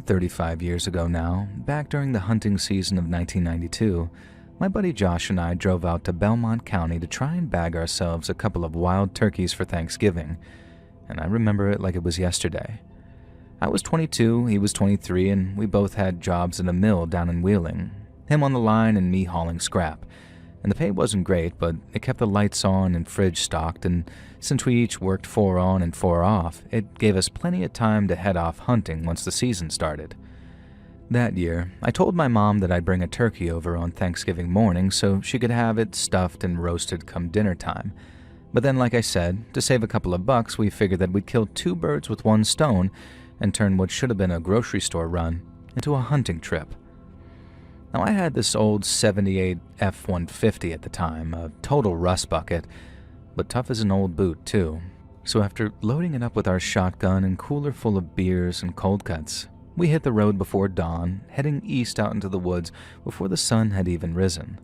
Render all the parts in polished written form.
35 years ago now, back during the hunting season of 1992, my buddy Josh and I drove out to Belmont County to try and bag ourselves a couple of wild turkeys for Thanksgiving, and I remember it like it was yesterday. I was 22, he was 23, and we both had jobs in a mill down in Wheeling, him on the line and me hauling scrap. And the pay wasn't great, but it kept the lights on and fridge stocked, and since we each worked 4 on and 4 off, it gave us plenty of time to head off hunting once the season started. That year, I told my mom that I'd bring a turkey over on Thanksgiving morning so she could have it stuffed and roasted come dinner time. But then, like I said, to save a couple of bucks, we figured that we'd kill 2 birds with 1 stone and turn what should have been a grocery store run into a hunting trip. Now, I had this old 78 F-150 at the time, a total rust bucket, but tough as an old boot, too. So after loading it up with our shotgun and cooler full of beers and cold cuts, we hit the road before dawn, heading east out into the woods before the sun had even risen.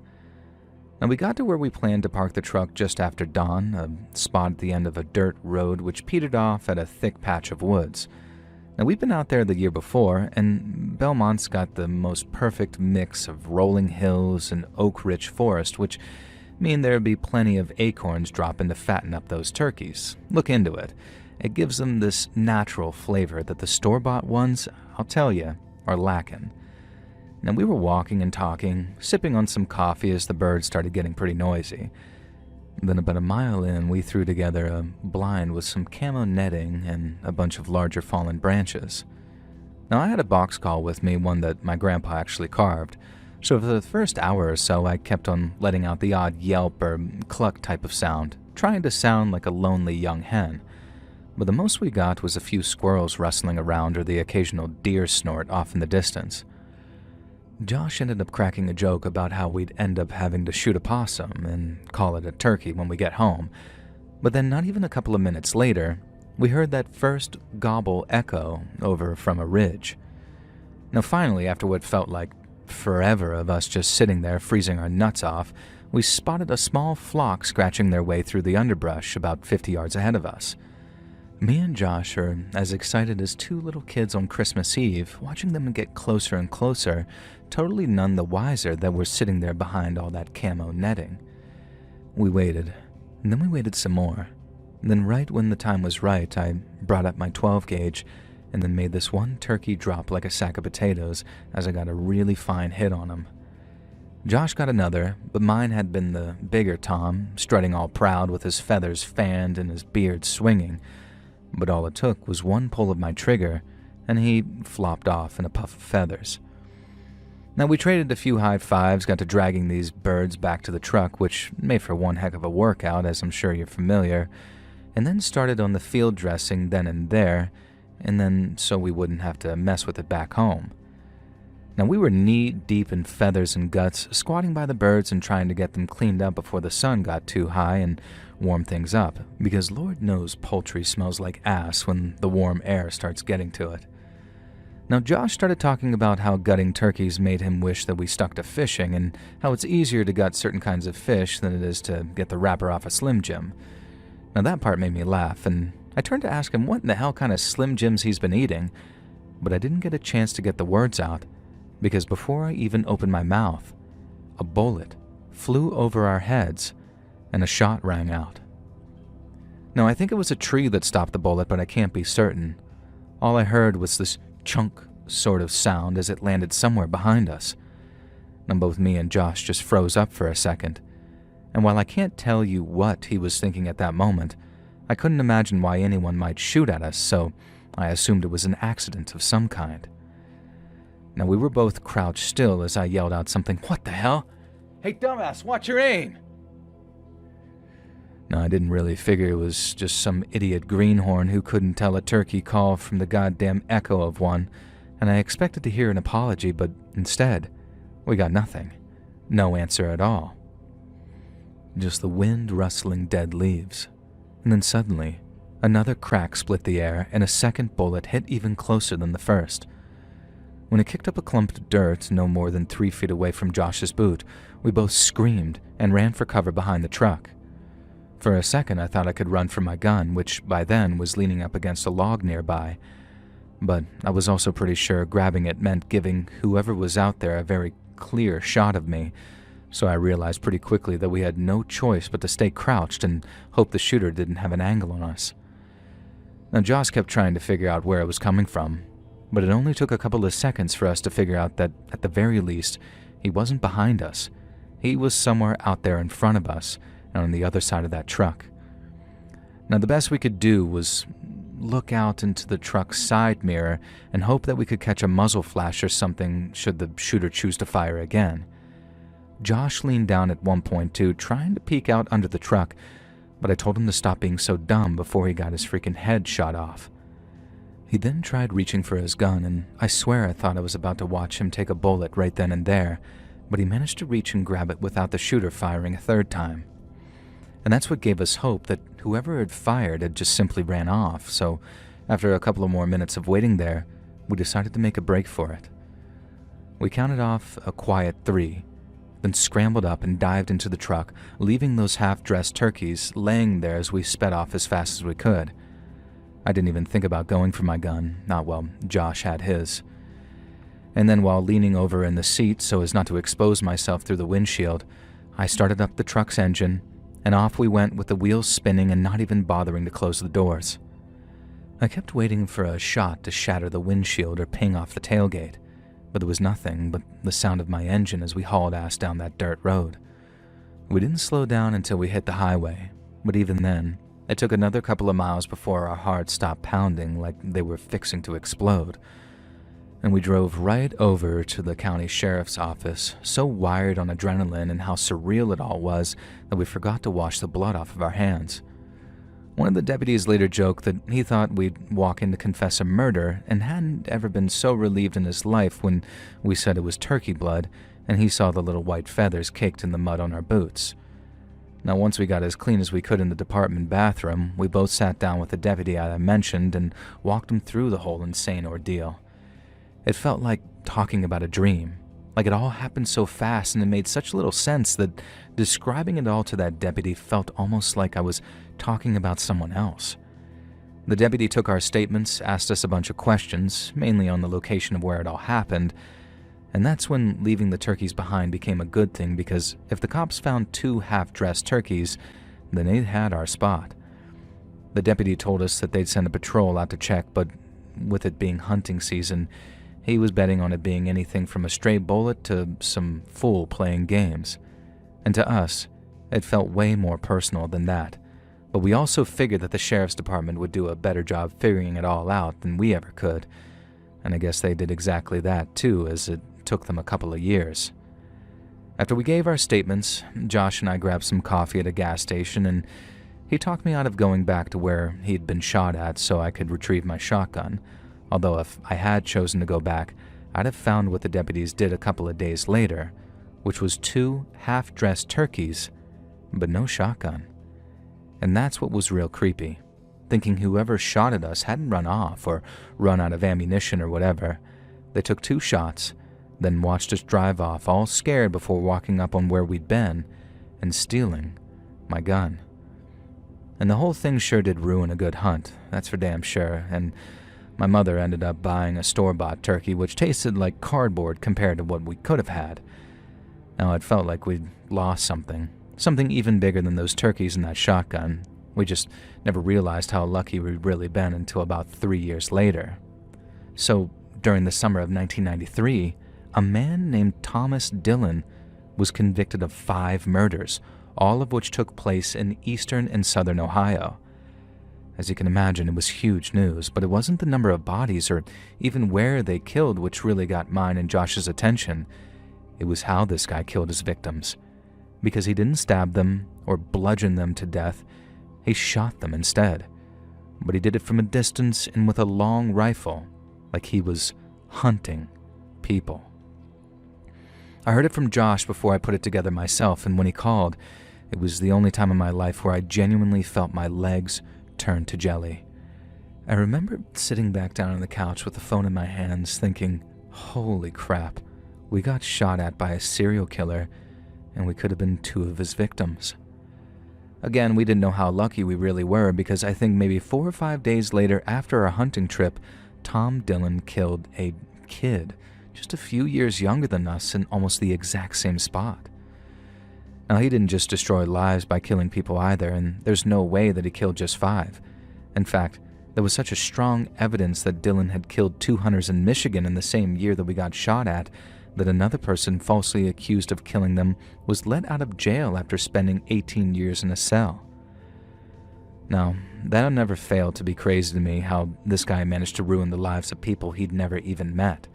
Now, we got to where we planned to park the truck just after dawn, a spot at the end of a dirt road which petered off at a thick patch of woods. Now, we've been out there the year before, and Belmont's got the most perfect mix of rolling hills and oak-rich forest, which mean there'd be plenty of acorns dropping to fatten up those turkeys. Look into it. It gives them this natural flavor that the store-bought ones, I'll tell you, are lacking. Now, we were walking and talking, sipping on some coffee as the birds started getting pretty noisy. Then about a mile in, we threw together a blind with some camo netting and a bunch of larger fallen branches. Now, I had a box call with me, one that my grandpa actually carved, so for the first hour or so I kept on letting out the odd yelp or cluck type of sound, trying to sound like a lonely young hen. But the most we got was a few squirrels rustling around or the occasional deer snort off in the distance. Josh ended up cracking a joke about how we'd end up having to shoot a possum and call it a turkey when we get home, but then not even a couple of minutes later, we heard that first gobble echo over from a ridge. Now finally, after what felt like forever of us just sitting there freezing our nuts off, we spotted a small flock scratching their way through the underbrush about 50 yards ahead of us. Me and Josh are as excited as 2 little kids on Christmas Eve, watching them get closer and closer, totally none the wiser that we're sitting there behind all that camo netting. We waited, and then we waited some more. And then right when the time was right, I brought up my 12 gauge and then made this one turkey drop like a sack of potatoes as I got a really fine hit on him. Josh got another, but mine had been the bigger Tom, strutting all proud with his feathers fanned and his beard swinging. But all it took was one pull of my trigger, and he flopped off in a puff of feathers. Now, we traded a few high fives, got to dragging these birds back to the truck, which made for one heck of a workout, as I'm sure you're familiar, and then started on the field dressing then and there, and then so we wouldn't have to mess with it back home. Now, we were knee-deep in feathers and guts, squatting by the birds and trying to get them cleaned up before the sun got too high and warm things up, because Lord knows poultry smells like ass when the warm air starts getting to it. Now, Josh started talking about how gutting turkeys made him wish that we stuck to fishing and how it's easier to gut certain kinds of fish than it is to get the wrapper off a Slim Jim. Now, that part made me laugh, and I turned to ask him what in the hell kind of Slim Jims he's been eating, but I didn't get a chance to get the words out, because before I even opened my mouth, a bullet flew over our heads and a shot rang out. Now, I think it was a tree that stopped the bullet, but I can't be certain. All I heard was this chunk sort of sound as it landed somewhere behind us. And both me and Josh just froze up for a second. And while I can't tell you what he was thinking at that moment, I couldn't imagine why anyone might shoot at us, so I assumed it was an accident of some kind. Now, we were both crouched still as I yelled out something, "What the hell? Hey, dumbass, watch your aim!" Now, I didn't really figure it was just some idiot greenhorn who couldn't tell a turkey call from the goddamn echo of one, and I expected to hear an apology, but instead, we got nothing. No answer at all. Just the wind rustling dead leaves. And then suddenly, another crack split the air and a second bullet hit even closer than the first. When it kicked up a clump of dirt no more than 3 feet away from Josh's boot, we both screamed and ran for cover behind the truck. For a second, I thought I could run for my gun, which by then was leaning up against a log nearby. But I was also pretty sure grabbing it meant giving whoever was out there a very clear shot of me, so I realized pretty quickly that we had no choice but to stay crouched and hope the shooter didn't have an angle on us. Now, Josh kept trying to figure out where it was coming from, but it only took a couple of seconds for us to figure out that, at the very least, he wasn't behind us. He was somewhere out there in front of us and on the other side of that truck. Now, the best we could do was look out into the truck's side mirror and hope that we could catch a muzzle flash or something should the shooter choose to fire again. Josh leaned down at one point too, trying to peek out under the truck, but I told him to stop being so dumb before he got his freaking head shot off. He then tried reaching for his gun, and I swear I thought I was about to watch him take a bullet right then and there, but he managed to reach and grab it without the shooter firing a third time. And that's what gave us hope that whoever had fired had just simply ran off, so after a couple of more minutes of waiting there, we decided to make a break for it. We counted off a quiet 3, then scrambled up and dived into the truck, leaving those half-dressed turkeys laying there as we sped off as fast as we could. I didn't even think about going for my gun, not while Josh had his. And then while leaning over in the seat so as not to expose myself through the windshield, I started up the truck's engine, and off we went with the wheels spinning and not even bothering to close the doors. I kept waiting for a shot to shatter the windshield or ping off the tailgate, but there was nothing but the sound of my engine as we hauled ass down that dirt road. We didn't slow down until we hit the highway, but even then, it took another couple of miles before our hearts stopped pounding like they were fixing to explode. And we drove right over to the county sheriff's office, so wired on adrenaline and how surreal it all was that we forgot to wash the blood off of our hands. One of the deputies later joked that he thought we'd walk in to confess a murder and hadn't ever been so relieved in his life when we said it was turkey blood and he saw the little white feathers caked in the mud on our boots. Now, once we got as clean as we could in the department bathroom, we both sat down with the deputy I mentioned and walked him through the whole insane ordeal. It felt like talking about a dream, like it all happened so fast and it made such little sense that describing it all to that deputy felt almost like I was talking about someone else. The deputy took our statements, asked us a bunch of questions, mainly on the location of where it all happened, and that's when leaving the turkeys behind became a good thing because if the cops found 2 half-dressed turkeys, then they'd had our spot. The deputy told us that they'd send a patrol out to check, but with it being hunting season, he was betting on it being anything from a stray bullet to some fool playing games. And to us, it felt way more personal than that. But we also figured that the sheriff's department would do a better job figuring it all out than we ever could. And I guess they did exactly that too, as it took them a couple of years. After we gave our statements, Josh and I grabbed some coffee at a gas station, and he talked me out of going back to where he'd been shot at so I could retrieve my shotgun. Although if I had chosen to go back, I'd have found what the deputies did a couple of days later, which was 2 half-dressed turkeys, but no shotgun. And that's what was real creepy, thinking whoever shot at us hadn't run off or run out of ammunition or whatever. They took 2 shots, then watched us drive off, all scared before walking up on where we'd been and stealing my gun. And the whole thing sure did ruin a good hunt, that's for damn sure, and my mother ended up buying a store-bought turkey which tasted like cardboard compared to what we could have had. Now it felt like we'd lost something even bigger than those turkeys and that shotgun. We just never realized how lucky we'd really been until about 3 years later. So, during the summer of 1993, a man named Thomas Dillon was convicted of 5 murders, all of which took place in eastern and southern Ohio. As you can imagine, it was huge news, but it wasn't the number of bodies or even where they killed which really got mine and Josh's attention. It was how this guy killed his victims. Because he didn't stab them or bludgeon them to death, he shot them instead. But he did it from a distance and with a long rifle, like he was hunting people. I heard it from Josh before I put it together myself, and when he called, it was the only time in my life where I genuinely felt my legs turn to jelly. I remember sitting back down on the couch with the phone in my hands thinking, holy crap, we got shot at by a serial killer and we could have been 2 of his victims. Again, we didn't know how lucky we really were because I think maybe 4 or 5 days later after our hunting trip, Tom Dillon killed a kid just a few years younger than us in almost the exact same spot. Now, he didn't just destroy lives by killing people either, and there's no way that he killed just 5. In fact, there was such a strong evidence that Dillon had killed 2 hunters in Michigan in the same year that we got shot at that another person falsely accused of killing them was let out of jail after spending 18 years in a cell. Now, that'll never fail to be crazy to me how this guy managed to ruin the lives of people he'd never even met,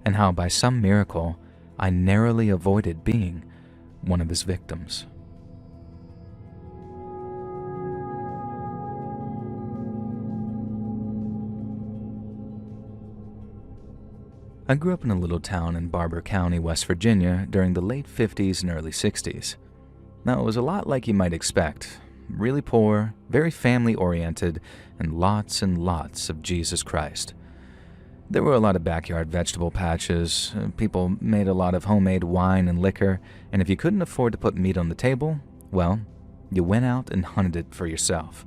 and how by some miracle I narrowly avoided being one of his victims. I grew up in a little town in Barber County, West Virginia during the late 50s and early 60s. Now, it was a lot like you might expect. Really poor, very family-oriented, and lots of Jesus Christ. There were a lot of backyard vegetable patches, people made a lot of homemade wine and liquor, and if you couldn't afford to put meat on the table, well, you went out and hunted it for yourself.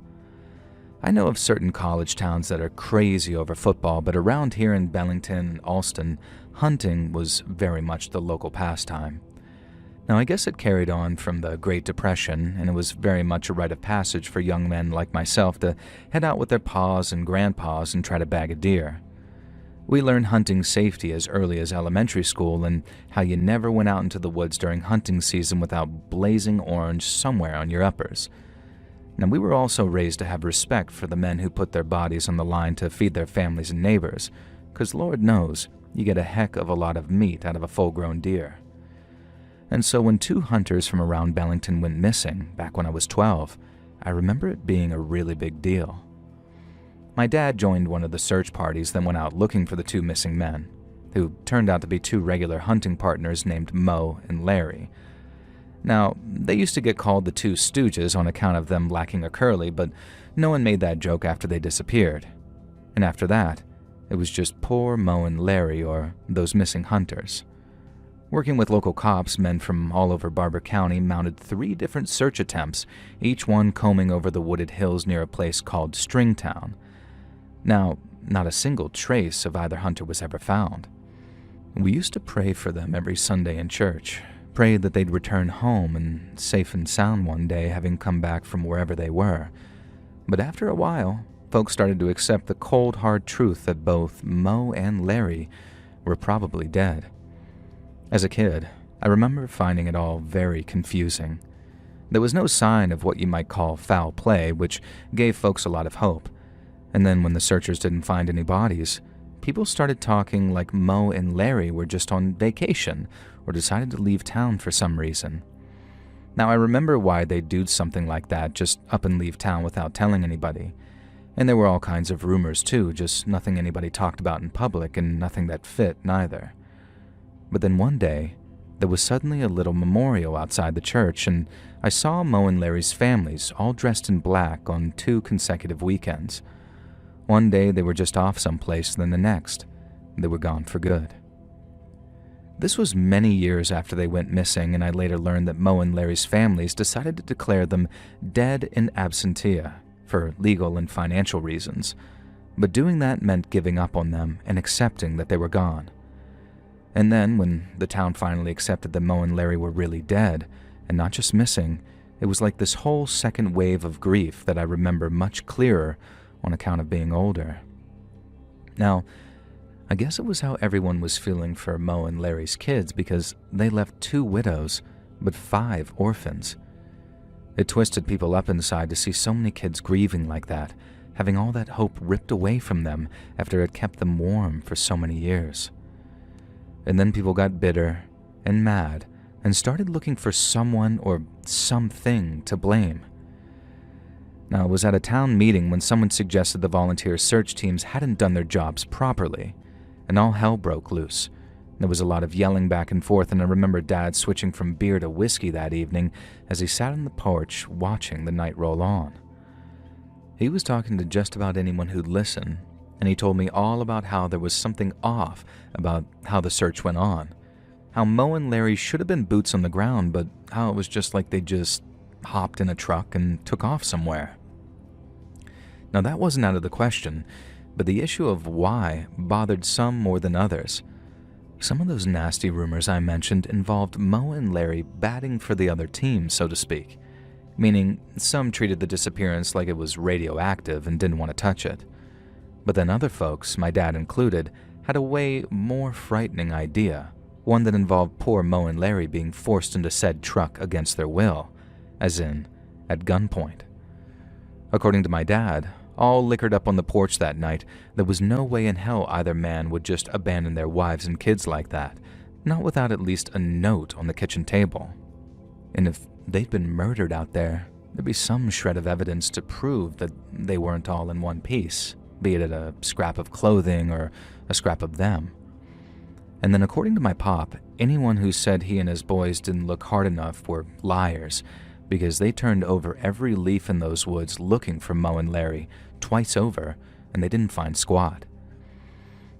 I know of certain college towns that are crazy over football, but around here in Bellington and Alston, hunting was very much the local pastime. Now, I guess it carried on from the Great Depression, and it was very much a rite of passage for young men like myself to head out with their paws and grandpas and try to bag a deer. We learned hunting safety as early as elementary school and how you never went out into the woods during hunting season without blazing orange somewhere on your uppers. Now, we were also raised to have respect for the men who put their bodies on the line to feed their families and neighbors, because Lord knows you get a heck of a lot of meat out of a full-grown deer. And so when 2 hunters from around Bellington went missing back when I was 12, I remember it being a really big deal. My dad joined one of the search parties that went out looking for the 2 missing men, who turned out to be 2 regular hunting partners named Mo and Larry. Now, they used to get called the 2 Stooges on account of them lacking a curly, but no one made that joke after they disappeared. And after that, it was just poor Mo and Larry, or those missing hunters. Working with local cops, men from all over Barber County mounted 3 different search attempts, each one combing over the wooded hills near a place called Stringtown. Now, not a single trace of either hunter was ever found. We used to pray for them every Sunday in church, pray that they'd return home and safe and sound one day, having come back from wherever they were. But after a while, folks started to accept the cold, hard truth that both Mo and Larry were probably dead. As a kid, I remember finding it all very confusing. There was no sign of what you might call foul play, which gave folks a lot of hope. And then when the searchers didn't find any bodies, people started talking like Mo and Larry were just on vacation or decided to leave town for some reason. Now, I remember why they'd do something like that, just up and leave town without telling anybody. And there were all kinds of rumors too, just nothing anybody talked about in public and nothing that fit neither. But then one day, there was suddenly a little memorial outside the church, and I saw Mo and Larry's families all dressed in black on 2 consecutive weekends. One day they were just off someplace, then the next, they were gone for good. This was many years after they went missing, and I later learned that Mo and Larry's families decided to declare them dead in absentia for legal and financial reasons, but doing that meant giving up on them and accepting that they were gone. And then, when the town finally accepted that Mo and Larry were really dead, and not just missing, it was like this whole second wave of grief that I remember much clearer on account of being older. Now, I guess it was how everyone was feeling for Mo and Larry's kids, because they left 2 widows, but 5 orphans. It twisted people up inside to see so many kids grieving like that, having all that hope ripped away from them after it kept them warm for so many years. And then people got bitter and mad and started looking for someone or something to blame. Now, it was at a town meeting when someone suggested the volunteer search teams hadn't done their jobs properly, and all hell broke loose. There was a lot of yelling back and forth, and I remember Dad switching from beer to whiskey that evening as he sat on the porch watching the night roll on. He was talking to just about anyone who'd listen, and he told me all about how there was something off about how the search went on, how Mo and Larry should have been boots on the ground, but how it was just like they just hopped in a truck and took off somewhere. Now, that wasn't out of the question, but the issue of why bothered some more than others. Some of those nasty rumors I mentioned involved Mo and Larry batting for the other team, so to speak, meaning some treated the disappearance like it was radioactive and didn't want to touch it. But then other folks, my dad included, had a way more frightening idea, one that involved poor Mo and Larry being forced into said truck against their will, as in, at gunpoint. According to my dad, all liquored up on the porch that night, there was no way in hell either man would just abandon their wives and kids like that, not without at least a note on the kitchen table. And if they'd been murdered out there, there'd be some shred of evidence to prove that they weren't all in one piece, be it a scrap of clothing or a scrap of them. And then according to my pop, anyone who said he and his boys didn't look hard enough were liars, because they turned over every leaf in those woods looking for Mo and Larry twice over, and they didn't find squat.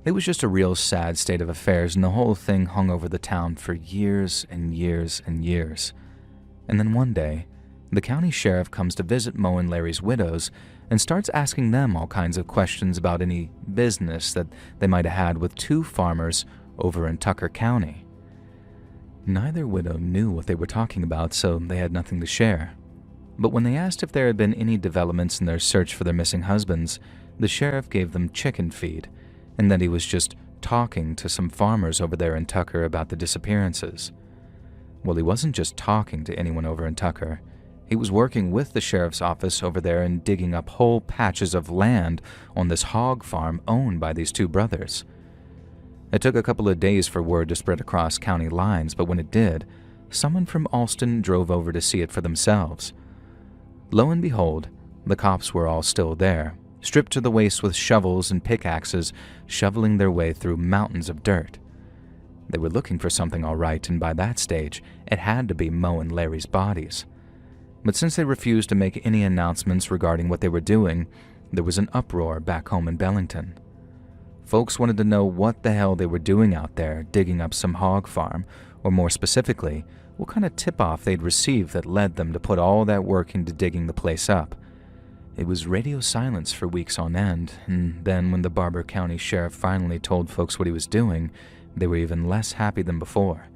It was just a real sad state of affairs, and the whole thing hung over the town for years and years and years. And then one day, the county sheriff comes to visit Mo and Larry's widows and starts asking them all kinds of questions about any business that they might have had with two farmers over in Tucker County. Neither widow knew what they were talking about, so they had nothing to share. But when they asked if there had been any developments in their search for their missing husbands, the sheriff gave them chicken feed, and that he was just talking to some farmers over there in Tucker about the disappearances. Well, he wasn't just talking to anyone over in Tucker. He was working with the sheriff's office over there and digging up whole patches of land on this hog farm owned by these two brothers. It took a couple of days for word to spread across county lines, but when it did, someone from Alston drove over to see it for themselves. Lo and behold, the cops were all still there, stripped to the waist with shovels and pickaxes, shoveling their way through mountains of dirt. They were looking for something all right, and by that stage, it had to be Mo and Larry's bodies. But since they refused to make any announcements regarding what they were doing, there was an uproar back home in Bellington. Folks wanted to know what the hell they were doing out there digging up some hog farm, or more specifically, what kind of tip-off they'd received that led them to put all that work into digging the place up. It was radio silence for weeks on end, and then when the Barber County Sheriff finally told folks what he was doing, they were even less happy than before.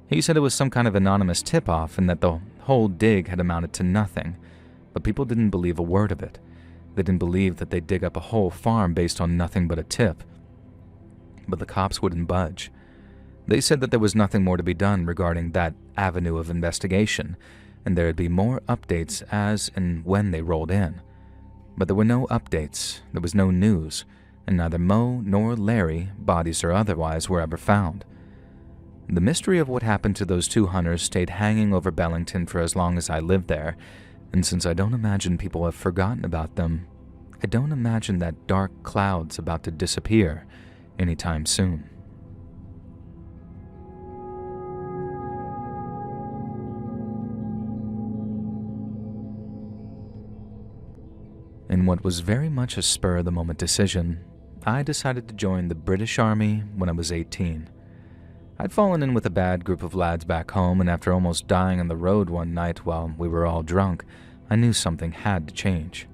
He said it was some kind of anonymous tip-off and that the whole dig had amounted to nothing, but people didn't believe a word of it. They didn't believe that they'd dig up a whole farm based on nothing but a tip. But the cops wouldn't budge. They said that there was nothing more to be done regarding that avenue of investigation, and there'd be more updates as and when they rolled in. But there were no updates, there was no news, and neither Mo nor Larry, bodies or otherwise, were ever found. The mystery of what happened to those two hunters stayed hanging over Bellington for as long as I lived there, and since I don't imagine people have forgotten about them, I don't imagine that dark cloud's about to disappear anytime soon. In what was very much a spur-of-the-moment decision, I decided to join the British Army when I was 18. I'd fallen in with a bad group of lads back home, and after almost dying on the road one night while we were all drunk, I knew something had to change.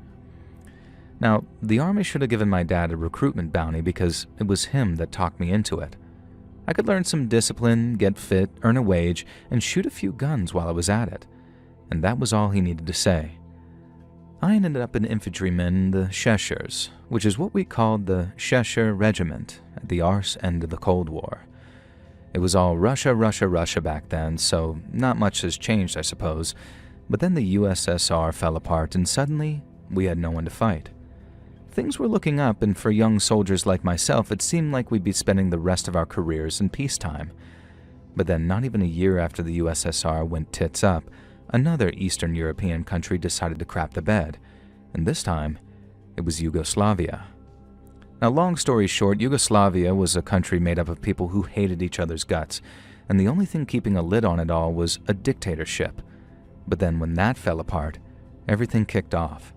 Now, the Army should have given my dad a recruitment bounty because it was him that talked me into it. I could learn some discipline, get fit, earn a wage, and shoot a few guns while I was at it, and that was all he needed to say. I ended up an infantryman in the Cheshires, which is what we called the Cheshire Regiment at the arse end of the Cold War. It was all Russia, Russia, Russia back then, so not much has changed, I suppose. But then the USSR fell apart, and suddenly we had no one to fight. Things were looking up, and for young soldiers like myself, it seemed like we'd be spending the rest of our careers in peacetime. But then, not even a year after the USSR went tits up, another Eastern European country decided to crap the bed, and this time, it was Yugoslavia. Now, long story short, Yugoslavia was a country made up of people who hated each other's guts, and the only thing keeping a lid on it all was a dictatorship. But then when that fell apart, everything kicked off.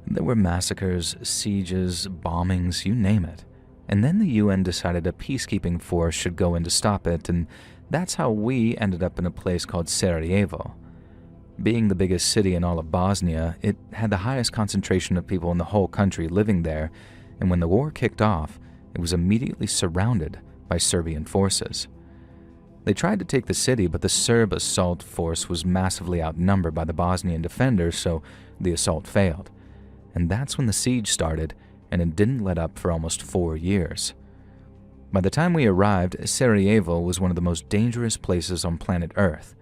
There were massacres, sieges, bombings, you name it. And then the UN decided a peacekeeping force should go in to stop it, and that's how we ended up in a place called Sarajevo. Being the biggest city in all of Bosnia, it had the highest concentration of people in the whole country living there, and when the war kicked off, it was immediately surrounded by Serbian forces. They tried to take the city, but the Serb assault force was massively outnumbered by the Bosnian defenders, so the assault failed. And that's when the siege started, and it didn't let up for almost 4 years. By the time we arrived, Sarajevo was one of the most dangerous places on planet Earth.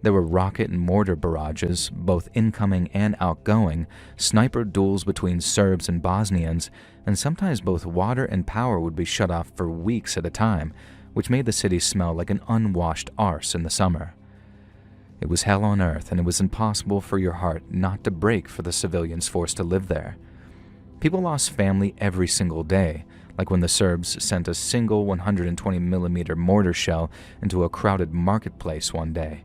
There were rocket and mortar barrages, both incoming and outgoing, sniper duels between Serbs and Bosnians, and sometimes both water and power would be shut off for weeks at a time, which made the city smell like an unwashed arse in the summer. It was hell on earth, and it was impossible for your heart not to break for the civilians forced to live there. People lost family every single day, like when the Serbs sent a single 120mm mortar shell into a crowded marketplace one day.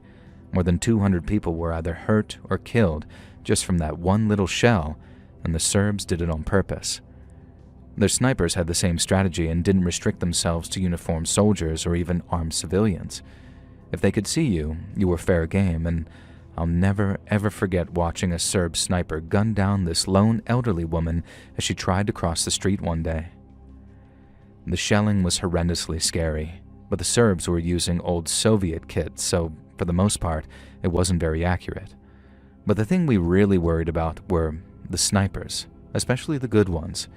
More than 200 people were either hurt or killed just from that one little shell, and the Serbs did it on purpose. Their snipers had the same strategy and didn't restrict themselves to uniformed soldiers or even armed civilians. If they could see you, you were fair game, and I'll never ever forget watching a Serb sniper gun down this lone elderly woman as she tried to cross the street one day. The shelling was horrendously scary, but the Serbs were using old Soviet kits, so for the most part, it wasn't very accurate. But the thing we really worried about were the snipers, especially the good ones.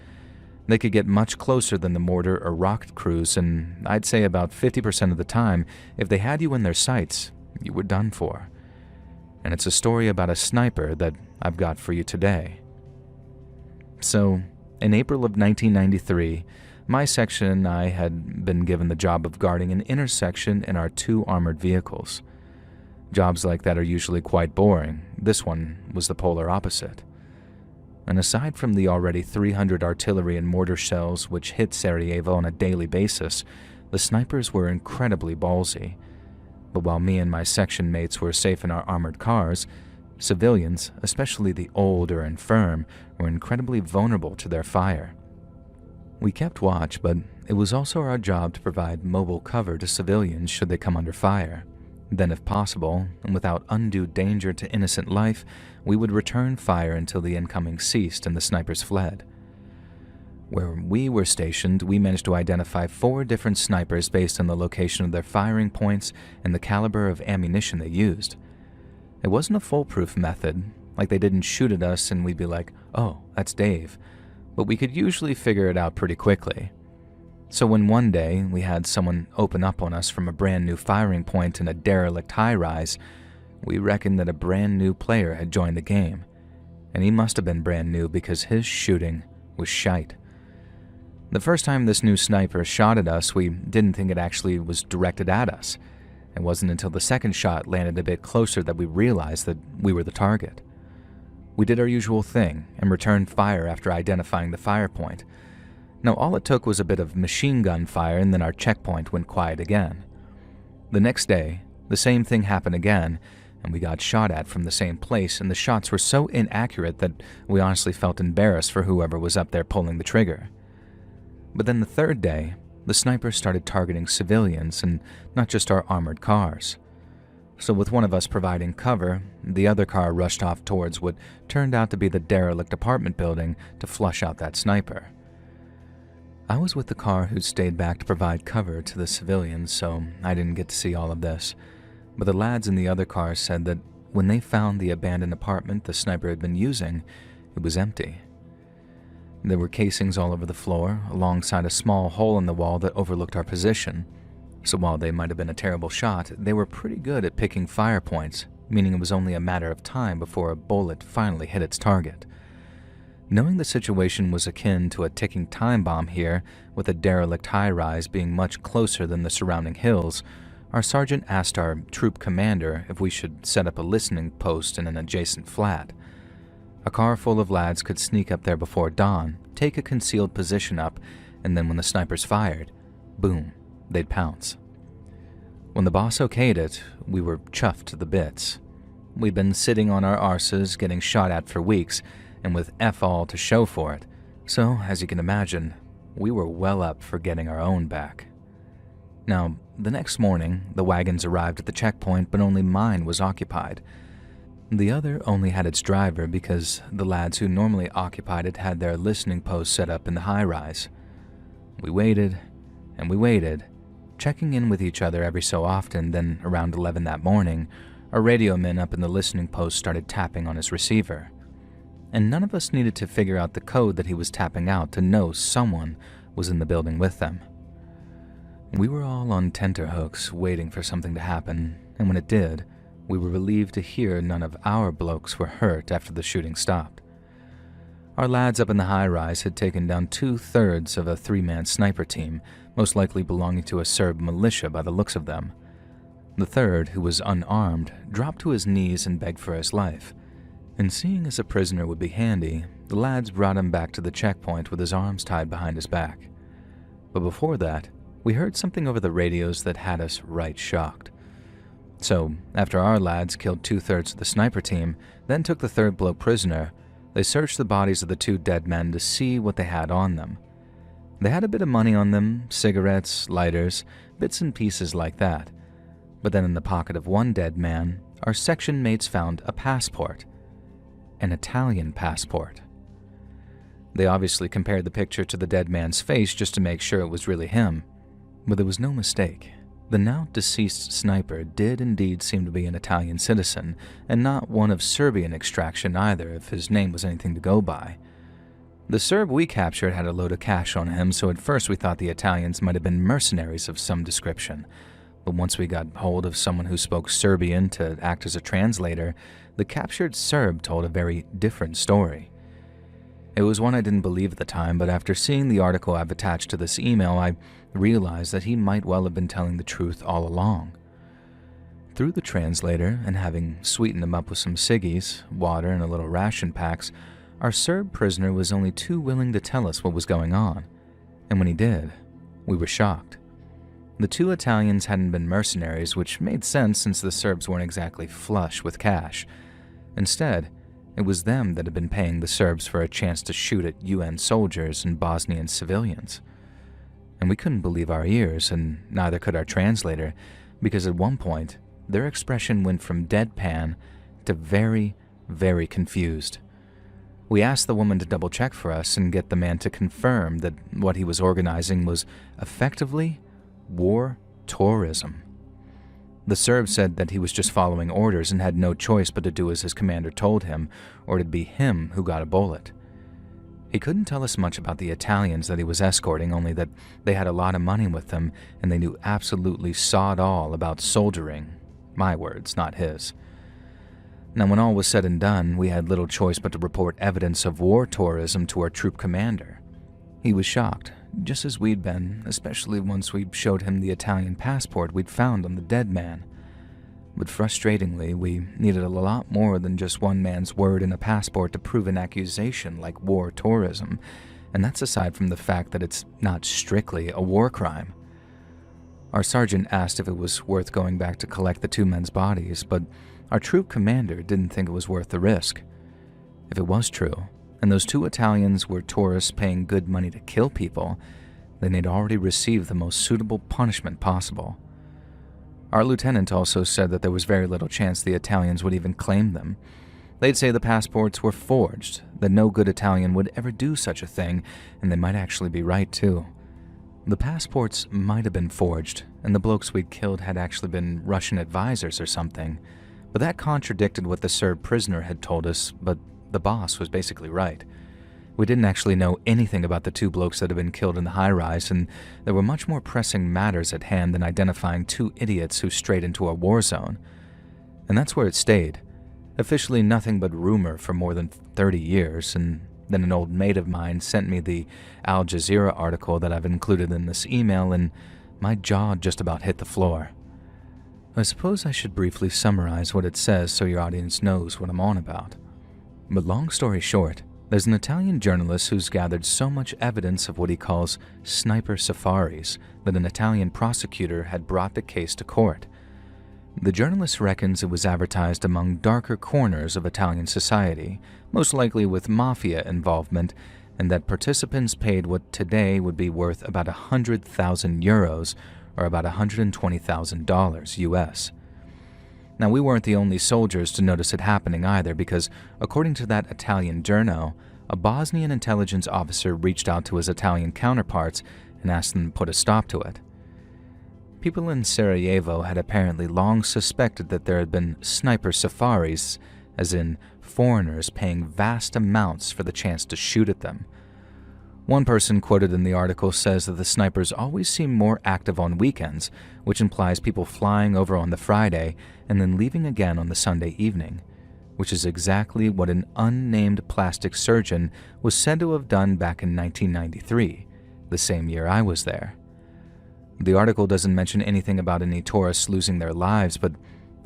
They could get much closer than the mortar or rocket crews, and I'd say about 50% of the time, if they had you in their sights, you were done for. And it's a story about a sniper that I've got for you today. So, in April of 1993, my section and I had been given the job of guarding an intersection in our 2 armored vehicles. Jobs like that are usually quite boring. This one was the polar opposite. And aside from the already 300 artillery and mortar shells which hit Sarajevo on a daily basis, the snipers were incredibly ballsy. But while me and my section mates were safe in our armored cars, civilians, especially the old or infirm, were incredibly vulnerable to their fire. We kept watch, but it was also our job to provide mobile cover to civilians should they come under fire. Then, if possible, and without undue danger to innocent life, we would return fire until the incoming ceased and the snipers fled. Where we were stationed, we managed to identify 4 different snipers based on the location of their firing points and the caliber of ammunition they used. It wasn't a foolproof method, like they didn't shoot at us and we'd be like, "Oh, that's Dave," but we could usually figure it out pretty quickly. So when one day we had someone open up on us from a brand new firing point in a derelict high-rise, we reckoned that a brand new player had joined the game, and he must have been brand new because his shooting was shite. The first time this new sniper shot at us, we didn't think it actually was directed at us. It wasn't until the second shot landed a bit closer that we realized that we were the target. We did our usual thing and returned fire after identifying the fire point. Now, all it took was a bit of machine gun fire and then our checkpoint went quiet again. The next day, the same thing happened again, and we got shot at from the same place, and the shots were so inaccurate that we honestly felt embarrassed for whoever was up there pulling the trigger. But then the third day, the snipers started targeting civilians and not just our armored cars. So with one of us providing cover, the other car rushed off towards what turned out to be the derelict apartment building to flush out that sniper. I was with the car who stayed back to provide cover to the civilians, so I didn't get to see all of this. But the lads in the other car said that when they found the abandoned apartment the sniper had been using, it was empty. There were casings all over the floor, alongside a small hole in the wall that overlooked our position. So while they might have been a terrible shot, they were pretty good at picking fire points, meaning it was only a matter of time before a bullet finally hit its target. Knowing the situation was akin to a ticking time bomb here, with a derelict high-rise being much closer than the surrounding hills, our sergeant asked our troop commander if we should set up a listening post in an adjacent flat. A car full of lads could sneak up there before dawn, take a concealed position up, and then when the snipers fired, boom, they'd pounce. When the boss okayed it, we were chuffed to the bits. We'd been sitting on our arses getting shot at for weeks, and with F all to show for it, so as you can imagine, we were well up for getting our own back. Now, the next morning, the wagons arrived at the checkpoint, but only mine was occupied. The other only had its driver because the lads who normally occupied it had their listening post set up in the high-rise. We waited, and we waited, checking in with each other every so often. Then around 11 that morning, our radio man up in the listening post started tapping on his receiver. And none of us needed to figure out the code that he was tapping out to know someone was in the building with them. We were all on tenterhooks waiting for something to happen, and when it did, we were relieved to hear none of our blokes were hurt after the shooting stopped. Our lads up in the high-rise had taken down 2/3 of a 3-man sniper team, most likely belonging to a Serb militia by the looks of them. The third, who was unarmed, dropped to his knees and begged for his life. And seeing as a prisoner would be handy, the lads brought him back to the checkpoint with his arms tied behind his back. But before that, we heard something over the radios that had us right shocked. So, after our lads killed 2/3 of the sniper team, then took the third bloke prisoner, they searched the bodies of the 2 dead men to see what they had on them. They had a bit of money on them, cigarettes, lighters, bits and pieces like that. But then in the pocket of one dead man, our section mates found a passport. An Italian passport. They obviously compared the picture to the dead man's face just to make sure it was really him. But there was no mistake. The now deceased sniper did indeed seem to be an Italian citizen, and not one of Serbian extraction either, if his name was anything to go by. The Serb we captured had a load of cash on him, so at first we thought the Italians might have been mercenaries of some description. But once we got hold of someone who spoke Serbian to act as a translator, the captured Serb told a very different story. It was one I didn't believe at the time, but after seeing the article I've attached to this email, I realized that he might well have been telling the truth all along. Through the translator, and having sweetened him up with some ciggies, water, and a little ration packs, our Serb prisoner was only too willing to tell us what was going on. And when he did, we were shocked. The 2 Italians hadn't been mercenaries, which made sense since the Serbs weren't exactly flush with cash. Instead, it was them that had been paying the Serbs for a chance to shoot at UN soldiers and Bosnian civilians. And we couldn't believe our ears, and neither could our translator, because at one point, their expression went from deadpan to very, very confused. We asked the woman to double-check for us and get the man to confirm that what he was organizing was effectively war tourism. The Serb said that he was just following orders and had no choice but to do as his commander told him, or it'd be him who got a bullet. He couldn't tell us much about the Italians that he was escorting, only that they had a lot of money with them and they knew absolutely sod all about soldiering. My words, not his. Now, when all was said and done, we had little choice but to report evidence of war tourism to our troop commander. He was shocked, just as we'd been, especially once we showed him the Italian passport we'd found on the dead man. But frustratingly, we needed a lot more than just one man's word and a passport to prove an accusation like war tourism, and that's aside from the fact that it's not strictly a war crime. Our sergeant asked if it was worth going back to collect the 2 men's bodies, but our troop commander didn't think it was worth the risk. If it was true, and those 2 Italians were tourists paying good money to kill people, then they'd already received the most suitable punishment possible. Our lieutenant also said that there was very little chance the Italians would even claim them. They'd say the passports were forged, that no good Italian would ever do such a thing, and they might actually be right too. The passports might have been forged, and the blokes we'd killed had actually been Russian advisors or something, but that contradicted what the Serb prisoner had told us, but the boss was basically right. We didn't actually know anything about the 2 blokes that had been killed in the high-rise, and there were much more pressing matters at hand than identifying 2 idiots who strayed into a war zone. And that's where it stayed. Officially nothing but rumor for more than 30 years, and then an old mate of mine sent me the Al Jazeera article that I've included in this email, and my jaw just about hit the floor. I suppose I should briefly summarize what it says so your audience knows what I'm on about. But long story short, there's an Italian journalist who's gathered so much evidence of what he calls sniper safaris that an Italian prosecutor had brought the case to court. The journalist reckons it was advertised among darker corners of Italian society, most likely with mafia involvement, and that participants paid what today would be worth about 100,000 euros, or about $120,000 US. Now, we weren't the only soldiers to notice it happening either, because according to that Italian journo, a Bosnian intelligence officer reached out to his Italian counterparts and asked them to put a stop to it. People in Sarajevo had apparently long suspected that there had been sniper safaris, as in foreigners paying vast amounts for the chance to shoot at them. One person quoted in the article says that the snipers always seem more active on weekends, which implies people flying over on the Friday and then leaving again on the Sunday evening, which is exactly what an unnamed plastic surgeon was said to have done back in 1993, the same year I was there. The article doesn't mention anything about any tourists losing their lives, but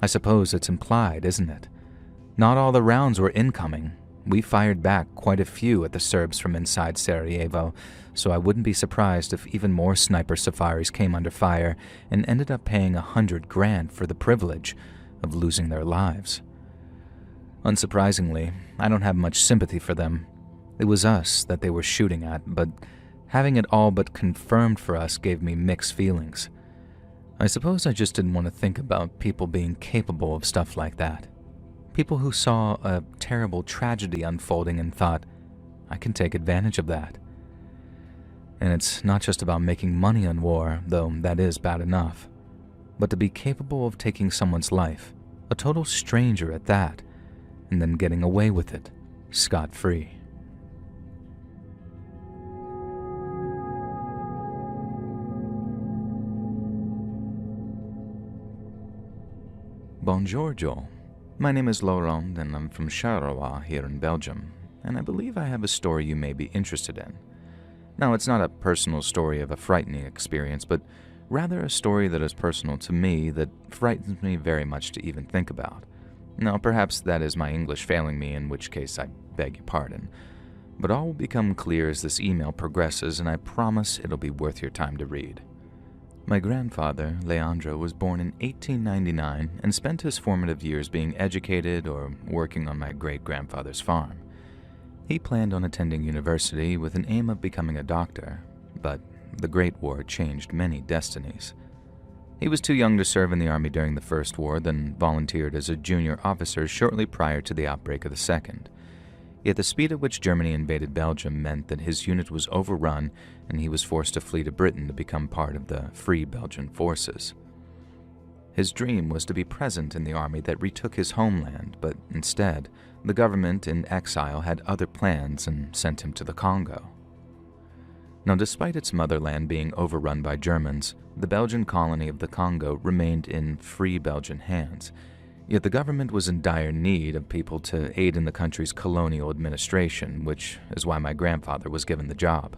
I suppose it's implied, isn't it? Not all the rounds were incoming. We fired back quite a few at the Serbs from inside Sarajevo, so I wouldn't be surprised if even more sniper safaris came under fire and ended up paying $100,000 for the privilege of losing their lives. Unsurprisingly, I don't have much sympathy for them. It was us that they were shooting at, but having it all but confirmed for us gave me mixed feelings. I suppose I just didn't want to think about people being capable of stuff like that. People who saw a terrible tragedy unfolding and thought, I can take advantage of that. And it's not just about making money on war, though that is bad enough, but to be capable of taking someone's life, a total stranger at that, and then getting away with it, scot-free. Buongiorno. My name is Laurent, and I'm from Charleroi here in Belgium, and I believe I have a story you may be interested in. Now, it's not a personal story of a frightening experience, but rather a story that is personal to me that frightens me very much to even think about. Now, perhaps that is my English failing me, in which case I beg your pardon. But all will become clear as this email progresses, and I promise it'll be worth your time to read. My grandfather, Leandro, was born in 1899 and spent his formative years being educated or working on my great-grandfather's farm. He planned on attending university with an aim of becoming a doctor, but the Great War changed many destinies. He was too young to serve in the army during the First War, then volunteered as a junior officer shortly prior to the outbreak of the Second. Yet the speed at which Germany invaded Belgium meant that his unit was overrun and he was forced to flee to Britain to become part of the Free Belgian Forces. His dream was to be present in the army that retook his homeland, but instead, the government in exile had other plans and sent him to the Congo. Now, despite its motherland being overrun by Germans, the Belgian colony of the Congo remained in Free Belgian hands. Yet the government was in dire need of people to aid in the country's colonial administration, which is why my grandfather was given the job.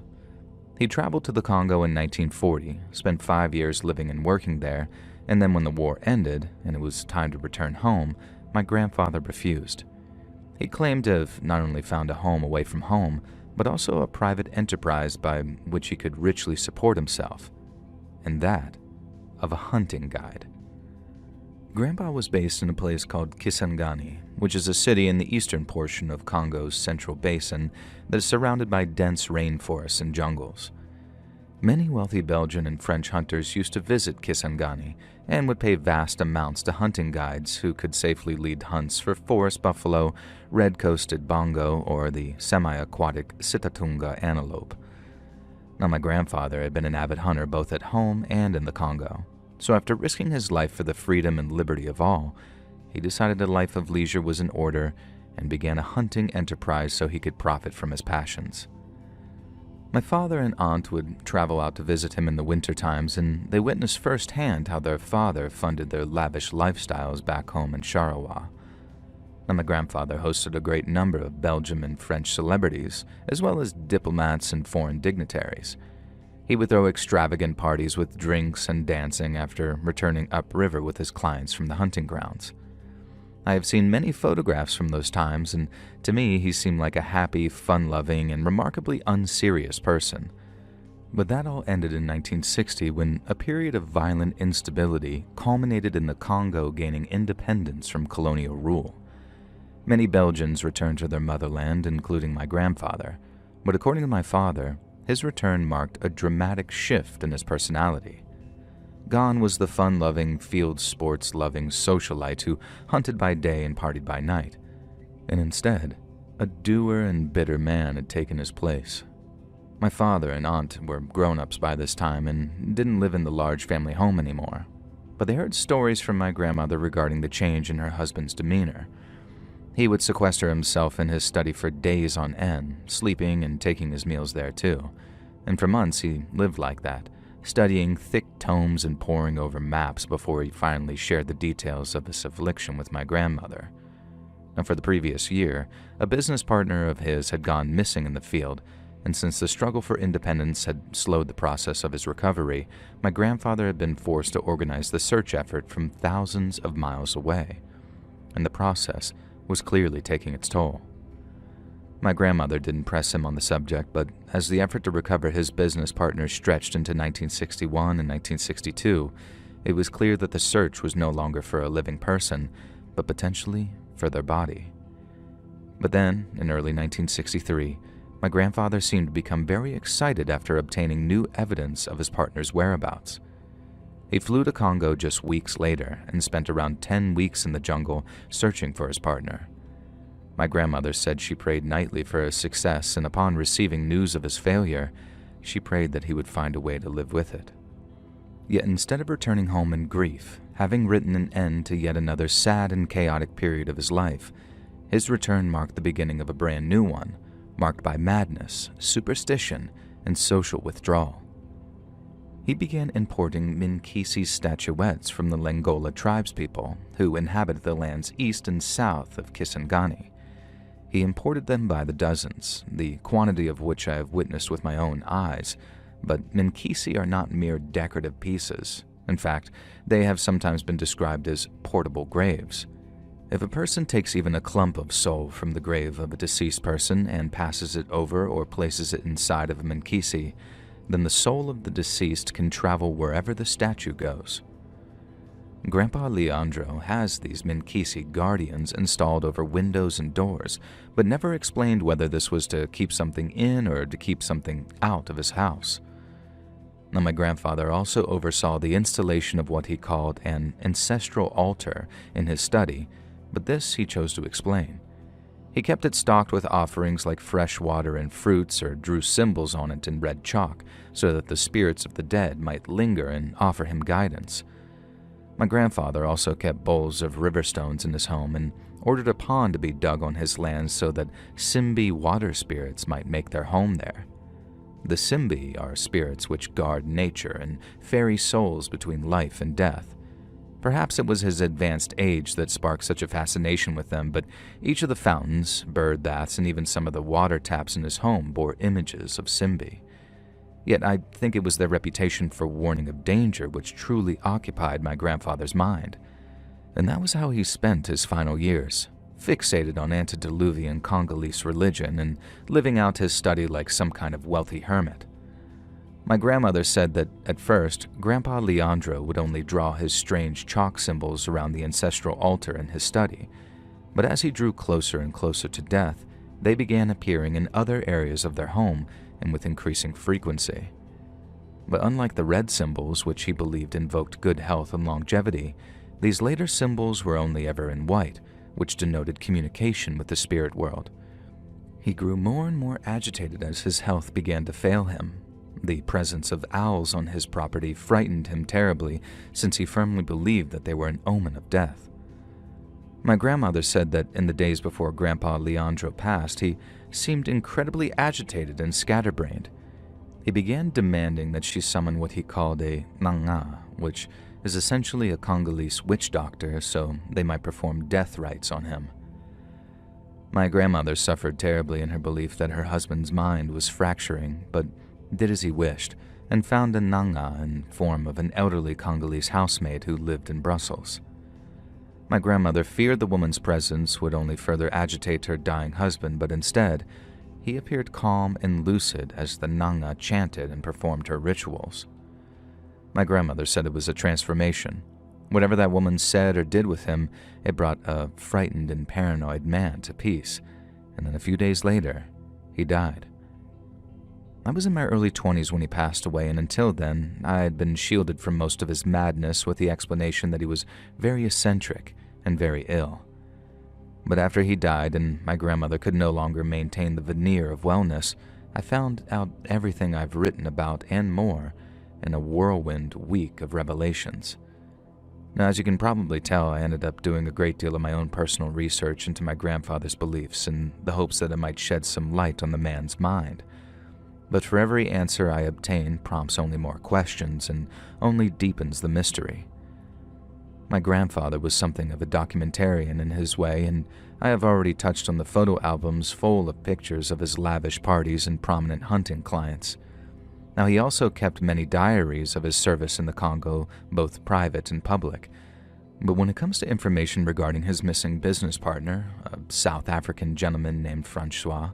He traveled to the Congo in 1940, spent 5 years living and working there, and then when the war ended and it was time to return home, my grandfather refused. He claimed to have not only found a home away from home, but also a private enterprise by which he could richly support himself, and that of a hunting guide. Grandpa was based in a place called Kisangani, which is a city in the eastern portion of Congo's central basin that is surrounded by dense rainforests and jungles. Many wealthy Belgian and French hunters used to visit Kisangani and would pay vast amounts to hunting guides who could safely lead hunts for forest buffalo, red-coasted bongo, or the semi-aquatic Sitatunga antelope. Now, my grandfather had been an avid hunter both at home and in the Congo. So after risking his life for the freedom and liberty of all, he decided a life of leisure was in order and began a hunting enterprise so he could profit from his passions. My father and aunt would travel out to visit him in the winter times, and they witnessed firsthand how their father funded their lavish lifestyles back home in Charleroi. Now, my grandfather hosted a great number of Belgian and French celebrities, as well as diplomats and foreign dignitaries. He would throw extravagant parties with drinks and dancing after returning upriver with his clients from the hunting grounds. I have seen many photographs from those times, and to me he seemed like a happy, fun-loving, and remarkably unserious person. But that all ended in 1960 when a period of violent instability culminated in the Congo gaining independence from colonial rule. Many Belgians returned to their motherland, including my grandfather, but according to my father, his return marked a dramatic shift in his personality. Gone was the fun-loving, field sports-loving socialite who hunted by day and partied by night. And instead, a dour and bitter man had taken his place. My father and aunt were grown-ups by this time and didn't live in the large family home anymore, but they heard stories from my grandmother regarding the change in her husband's demeanor. He would sequester himself in his study for days on end, sleeping and taking his meals there too, and for months he lived like that, studying thick tomes and poring over maps before he finally shared the details of his affliction with my grandmother. And for the previous year, a business partner of his had gone missing in the field, and since the struggle for independence had slowed the process of his recovery, my grandfather had been forced to organize the search effort from thousands of miles away. And the process was clearly taking its toll. My grandmother didn't press him on the subject, but as the effort to recover his business partner stretched into 1961 and 1962, it was clear that the search was no longer for a living person, but potentially for their body. But then, in early 1963, my grandfather seemed to become very excited after obtaining new evidence of his partner's whereabouts. He flew to Congo just weeks later and spent around 10 weeks in the jungle searching for his partner. My grandmother said she prayed nightly for his success, and upon receiving news of his failure, she prayed that he would find a way to live with it. Yet instead of returning home in grief, having written an end to yet another sad and chaotic period of his life, his return marked the beginning of a brand new one, marked by madness, superstition, and social withdrawal. He began importing Minkisi statuettes from the Lengola tribespeople who inhabit the lands east and south of Kisangani. He imported them by the dozens, the quantity of which I have witnessed with my own eyes, but Minkisi are not mere decorative pieces. In fact, they have sometimes been described as portable graves. If a person takes even a clump of soul from the grave of a deceased person and passes it over or places it inside of a Minkisi, then the soul of the deceased can travel wherever the statue goes. Grandpa Leandro has these Minkisi guardians installed over windows and doors, but never explained whether this was to keep something in or to keep something out of his house. Now, my grandfather also oversaw the installation of what he called an ancestral altar in his study, but this he chose to explain. He kept it stocked with offerings like fresh water and fruits, or drew symbols on it in red chalk so that the spirits of the dead might linger and offer him guidance. My grandfather also kept bowls of river stones in his home and ordered a pond to be dug on his lands so that Simbi water spirits might make their home there. The Simbi are spirits which guard nature and ferry souls between life and death. Perhaps it was his advanced age that sparked such a fascination with them, but each of the fountains, bird baths, and even some of the water taps in his home bore images of Simbi. Yet I think it was their reputation for warning of danger which truly occupied my grandfather's mind. And that was how he spent his final years, fixated on antediluvian Congolese religion and living out his study like some kind of wealthy hermit. My grandmother said that, at first, Grandpa Leandro would only draw his strange chalk symbols around the ancestral altar in his study, but as he drew closer and closer to death, they began appearing in other areas of their home and with increasing frequency. But unlike the red symbols, which he believed invoked good health and longevity, these later symbols were only ever in white, which denoted communication with the spirit world. He grew more and more agitated as his health began to fail him. The presence of owls on his property frightened him terribly, since he firmly believed that they were an omen of death. My grandmother said that in the days before Grandpa Leandro passed, he seemed incredibly agitated and scatterbrained. He began demanding that she summon what he called a nanga, which is essentially a Congolese witch doctor, so they might perform death rites on him. My grandmother suffered terribly in her belief that her husband's mind was fracturing, but did as he wished, and found a nanga in form of an elderly Congolese housemaid who lived in Brussels. My grandmother feared the woman's presence would only further agitate her dying husband, but instead, he appeared calm and lucid as the nanga chanted and performed her rituals. My grandmother said it was a transformation. Whatever that woman said or did with him, it brought a frightened and paranoid man to peace, and then a few days later, he died. I was in my early 20s when he passed away, and until then, I had been shielded from most of his madness with the explanation that he was very eccentric and very ill. But after he died and my grandmother could no longer maintain the veneer of wellness, I found out everything I've written about and more in a whirlwind week of revelations. Now, as you can probably tell, I ended up doing a great deal of my own personal research into my grandfather's beliefs in the hopes that it might shed some light on the man's mind. But for every answer I obtain prompts only more questions and only deepens the mystery. My grandfather was something of a documentarian in his way, and I have already touched on the photo albums full of pictures of his lavish parties and prominent hunting clients. Now, he also kept many diaries of his service in the Congo, both private and public. But when it comes to information regarding his missing business partner, a South African gentleman named Francois,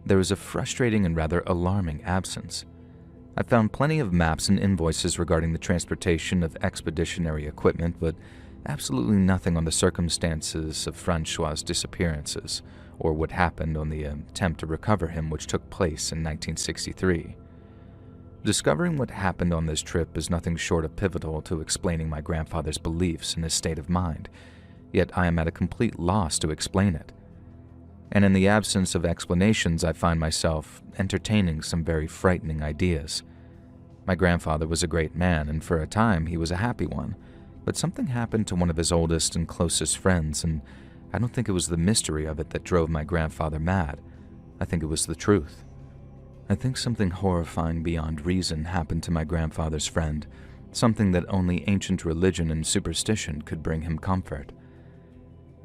there is a frustrating and rather alarming absence. I found plenty of maps and invoices regarding the transportation of expeditionary equipment, but absolutely nothing on the circumstances of Francois' disappearances, or what happened on the attempt to recover him which took place in 1963. Discovering what happened on this trip is nothing short of pivotal to explaining my grandfather's beliefs and his state of mind, yet I am at a complete loss to explain it. And in the absence of explanations, I find myself entertaining some very frightening ideas. My grandfather was a great man, and for a time he was a happy one, but something happened to one of his oldest and closest friends, and I don't think it was the mystery of it that drove my grandfather mad. I think it was the truth. I think something horrifying beyond reason happened to my grandfather's friend, something that only ancient religion and superstition could bring him comfort.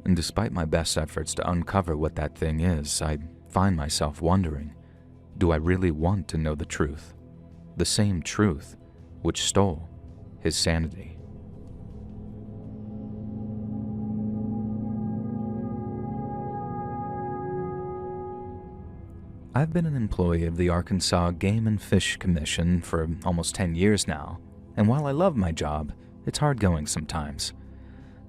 And despite my best efforts to uncover what that thing is, I find myself wondering, do I really want to know the truth? The same truth which stole his sanity. I've been an employee of the Arkansas Game and Fish Commission for almost 10 years now, and while I love my job, it's hard going sometimes.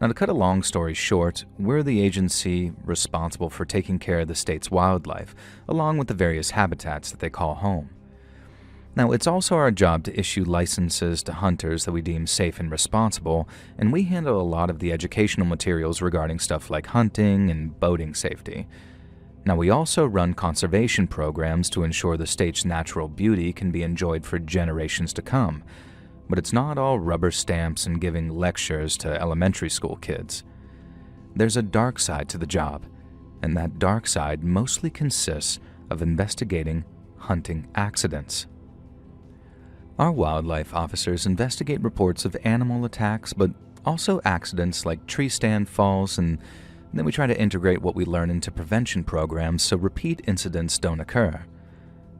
Now, to cut a long story short, we're the agency responsible for taking care of the state's wildlife, along with the various habitats that they call home. Now, it's also our job to issue licenses to hunters that we deem safe and responsible, and we handle a lot of the educational materials regarding stuff like hunting and boating safety. Now, we also run conservation programs to ensure the state's natural beauty can be enjoyed for generations to come. But it's not all rubber stamps and giving lectures to elementary school kids. There's a dark side to the job, and that dark side mostly consists of investigating hunting accidents. Our wildlife officers investigate reports of animal attacks, but also accidents like tree stand falls, and then we try to integrate what we learn into prevention programs so repeat incidents don't occur.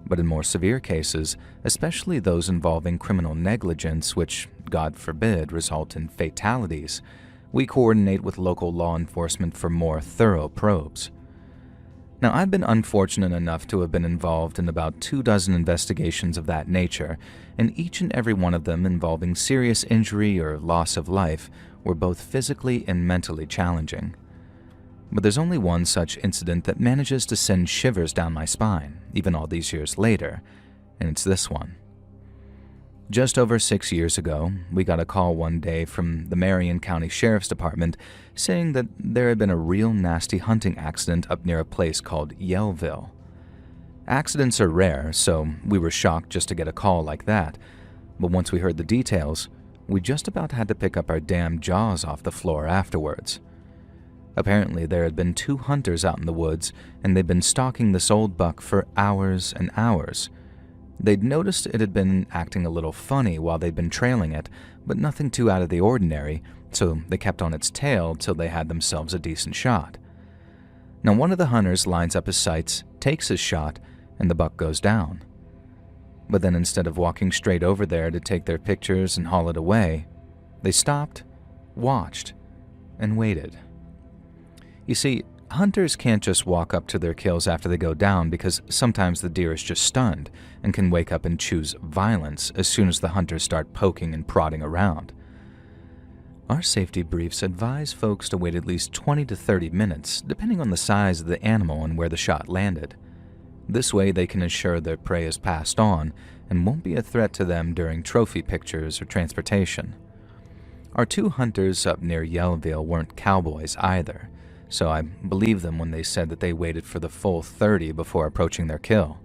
But in more severe cases, especially those involving criminal negligence, which, God forbid, result in fatalities, we coordinate with local law enforcement for more thorough probes. Now, I've been unfortunate enough to have been involved in about 24 investigations of that nature, and each and every one of them involving serious injury or loss of life were both physically and mentally challenging. But there's only one such incident that manages to send shivers down my spine, even all these years later, and it's this one. Just over 6 years ago, we got a call one day from the Marion County Sheriff's Department saying that there had been a real nasty hunting accident up near a place called Yellville. Accidents are rare, so we were shocked just to get a call like that, but once we heard the details, we just about had to pick up our damn jaws off the floor afterwards. Apparently, there had been 2 hunters out in the woods, and they'd been stalking this old buck for hours and hours. They'd noticed it had been acting a little funny while they'd been trailing it, but nothing too out of the ordinary, so they kept on its tail till they had themselves a decent shot. Now, one of the hunters lines up his sights, takes his shot, and the buck goes down. But then instead of walking straight over there to take their pictures and haul it away, they stopped, watched, and waited. You see, hunters can't just walk up to their kills after they go down because sometimes the deer is just stunned and can wake up and choose violence as soon as the hunters start poking and prodding around. Our safety briefs advise folks to wait at least 20 to 30 minutes, depending on the size of the animal and where the shot landed. This way they can ensure their prey is passed on and won't be a threat to them during trophy pictures or transportation. Our 2 hunters up near Yellville weren't cowboys either, so I believed them when they said that they waited for the full 30 before approaching their kill.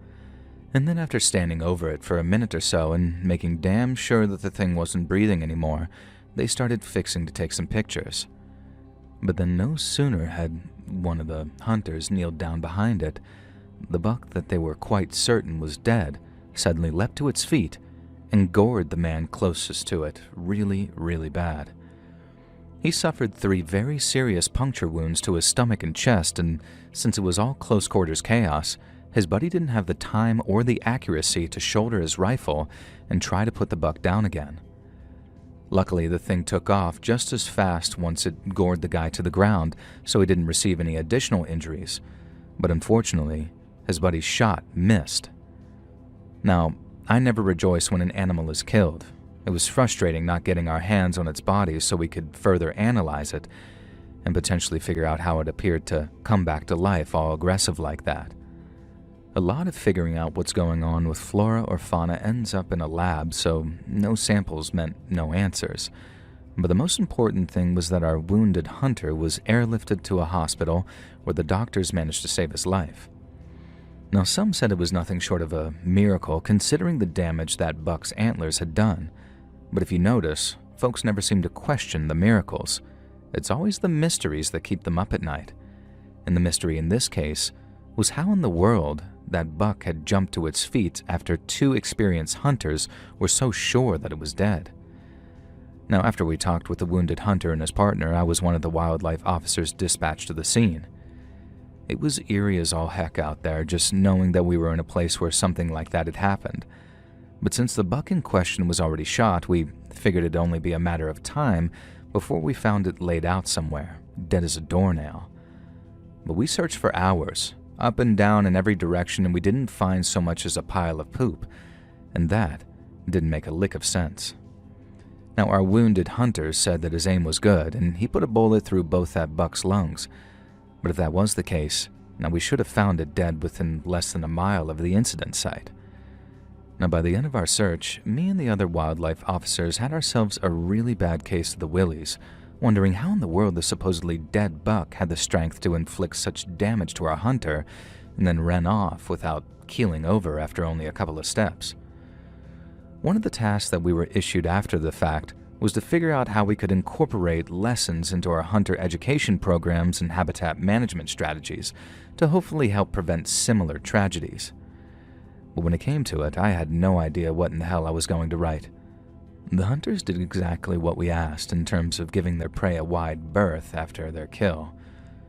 And then after standing over it for a minute or so and making damn sure that the thing wasn't breathing anymore, they started fixing to take some pictures. But then no sooner had one of the hunters kneeled down behind it, the buck that they were quite certain was dead suddenly leapt to its feet and gored the man closest to it really, really bad. He suffered 3 very serious puncture wounds to his stomach and chest, and since it was all close quarters chaos, his buddy didn't have the time or the accuracy to shoulder his rifle and try to put the buck down again. Luckily, the thing took off just as fast once it gored the guy to the ground, so he didn't receive any additional injuries. But unfortunately, his buddy's shot missed. Now, I never rejoice when an animal is killed. It was frustrating not getting our hands on its body so we could further analyze it and potentially figure out how it appeared to come back to life all aggressive like that. A lot of figuring out what's going on with flora or fauna ends up in a lab, so no samples meant no answers. But the most important thing was that our wounded hunter was airlifted to a hospital where the doctors managed to save his life. Now, some said it was nothing short of a miracle considering the damage that buck's antlers had done. But if you notice, folks never seem to question the miracles. It's always the mysteries that keep them up at night. And the mystery in this case was how in the world that buck had jumped to its feet after 2 experienced hunters were so sure that it was dead. Now, after we talked with the wounded hunter and his partner, I was one of the wildlife officers dispatched to the scene. It was eerie as all heck out there, just knowing that we were in a place where something like that had happened. But since the buck in question was already shot, we figured it'd only be a matter of time before we found it laid out somewhere, dead as a doornail. But we searched for hours, up and down in every direction, and we didn't find so much as a pile of poop, and that didn't make a lick of sense. Now, our wounded hunter said that his aim was good, and he put a bullet through both that buck's lungs. But if that was the case, now we should have found it dead within less than a mile of the incident site. Now, by the end of our search, me and the other wildlife officers had ourselves a really bad case of the willies, wondering how in the world the supposedly dead buck had the strength to inflict such damage to our hunter and then ran off without keeling over after only a couple of steps. One of the tasks that we were issued after the fact was to figure out how we could incorporate lessons into our hunter education programs and habitat management strategies to hopefully help prevent similar tragedies. But when it came to it, I had no idea what in the hell I was going to write. The hunters did exactly what we asked in terms of giving their prey a wide berth after their kill.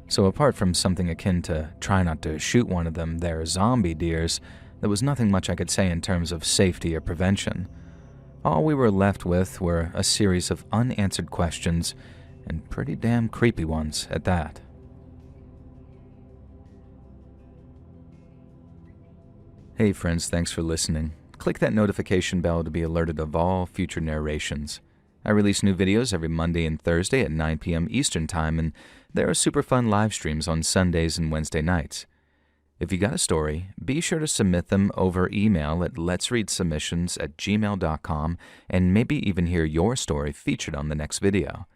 So apart from something akin to try not to shoot one of them, their zombie deers, there was nothing much I could say in terms of safety or prevention. All we were left with were a series of unanswered questions, and pretty damn creepy ones at that. Hey friends, thanks for listening. Click that notification bell to be alerted of all future narrations. I release new videos every Monday and Thursday at 9 p.m. Eastern Time, and there are super fun live streams on Sundays and Wednesday nights. If you got a story, be sure to submit them over email at letsreadsubmissions@gmail.com and maybe even hear your story featured on the next video.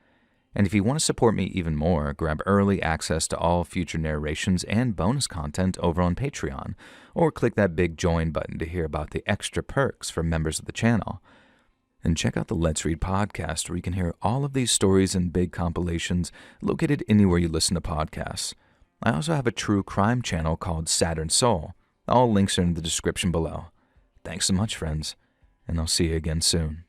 And if you want to support me even more, grab early access to all future narrations and bonus content over on Patreon, or click that big join button to hear about the extra perks for members of the channel. And check out the Let's Read podcast, where you can hear all of these stories and big compilations located anywhere you listen to podcasts. I also have a true crime channel called Saturn Soul. All links are in the description below. Thanks so much, friends, and I'll see you again soon.